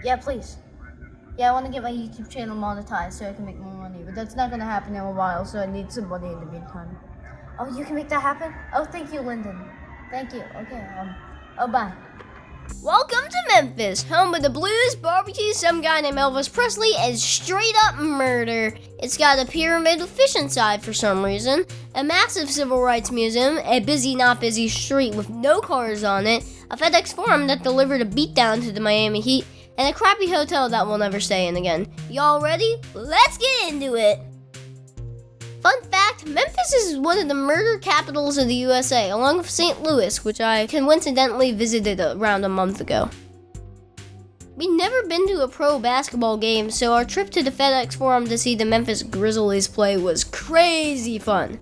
Yeah, please. Yeah, I want to get my YouTube channel monetized so I can make more money, but that's not going to happen in a while, so I need some money in the meantime. Oh, you can make that happen? Oh, thank you, Lyndon. Thank you. Okay, bye. Welcome to Memphis, home of the blues, barbecue, some guy named Elvis Presley, and straight up murder. It's got a pyramid with fish inside for some reason, a massive civil rights museum, a busy not busy street with no cars on it, a FedEx Forum that delivered a beatdown to the Miami Heat, and a crappy hotel that we'll never stay in again. Y'all ready? Let's get into it! Fun fact, Memphis is one of the murder capitals of the USA, along with St. Louis, which I coincidentally visited around a month ago. We'd never been to a pro basketball game, so our trip to the FedEx Forum to see the Memphis Grizzlies play was crazy fun.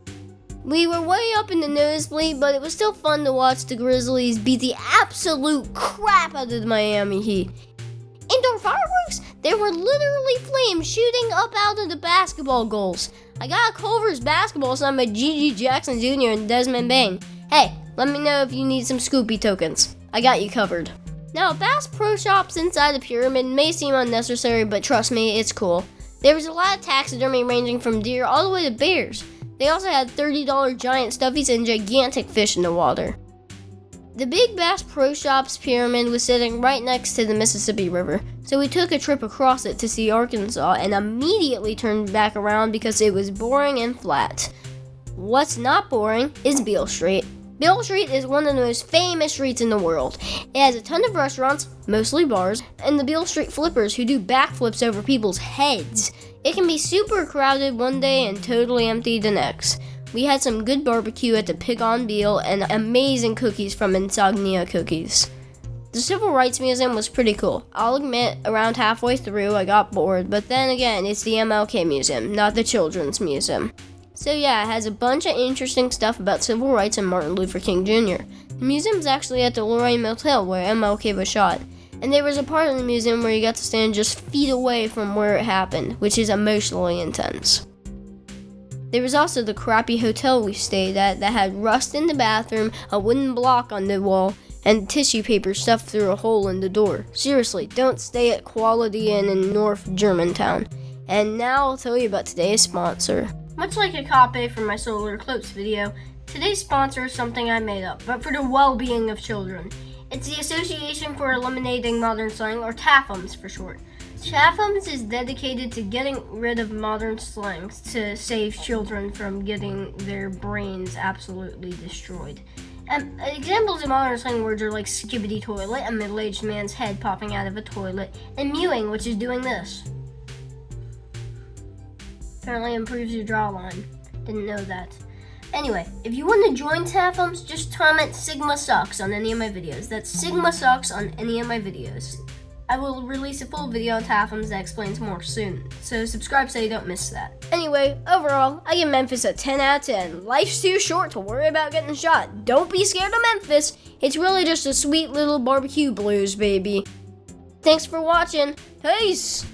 We were way up in the nosebleed, but it was still fun to watch the Grizzlies beat the absolute crap out of the Miami Heat. Indoor fireworks? There were literally flames shooting up out of the basketball goals. I got a Culver's basketball signed by Gigi Jackson Jr. and Desmond Bain. Hey, let me know if you need some Scoopy tokens. I got you covered. Now, Bass Pro Shops inside the pyramid may seem unnecessary, but trust me, it's cool. There was a lot of taxidermy ranging from deer all the way to bears. They also had $30 giant stuffies and gigantic fish in the water. The big Bass Pro Shops pyramid was sitting right next to the Mississippi River, so we took a trip across it to see Arkansas and immediately turned back around because it was boring and flat. What's not boring is Beale Street. Beale Street is one of the most famous streets in the world. It has a ton of restaurants, mostly bars, and the Beale Street flippers who do backflips over people's heads. It can be super crowded one day and totally empty the next. We had some good barbecue at the Pig on Beale and amazing cookies from Insognia Cookies. The Civil Rights Museum was pretty cool. I'll admit, around halfway through I got bored, but then again, it's the MLK Museum, not the Children's Museum. So yeah, it has a bunch of interesting stuff about civil rights and Martin Luther King Jr. The museum's actually at the Lorraine Motel where MLK was shot, and there was a part of the museum where you got to stand just feet away from where it happened, which is emotionally intense. There was also the crappy hotel we stayed at that had rust in the bathroom, a wooden block on the wall, and tissue paper stuffed through a hole in the door. Seriously, don't stay at Quality Inn in North Germantown. And now I'll tell you about today's sponsor. Much like a copy from my solar eclipse video, today's sponsor is something I made up, but for the well-being of children. It's the Association for Eliminating Modern Slang, or TAFEMS for short. TAFEMS is dedicated to getting rid of modern slangs to save children from getting their brains absolutely destroyed. Examples of modern slang words are like skibbity toilet, a middle-aged man's head popping out of a toilet, and mewing, which is doing this. Apparently improves your jawline. Didn't know that. Anyway, if you want to join TAFEMS, just comment Sigma Sucks on any of my videos. That's Sigma Sucks on any of my videos. I will release a full video on TAFEMS that explains more soon, so subscribe so you don't miss that. Anyway, overall, I give Memphis a 10 out of 10. Life's too short to worry about getting shot. Don't be scared of Memphis. It's really just a sweet little barbecue blues, baby. Thanks for watching. Peace!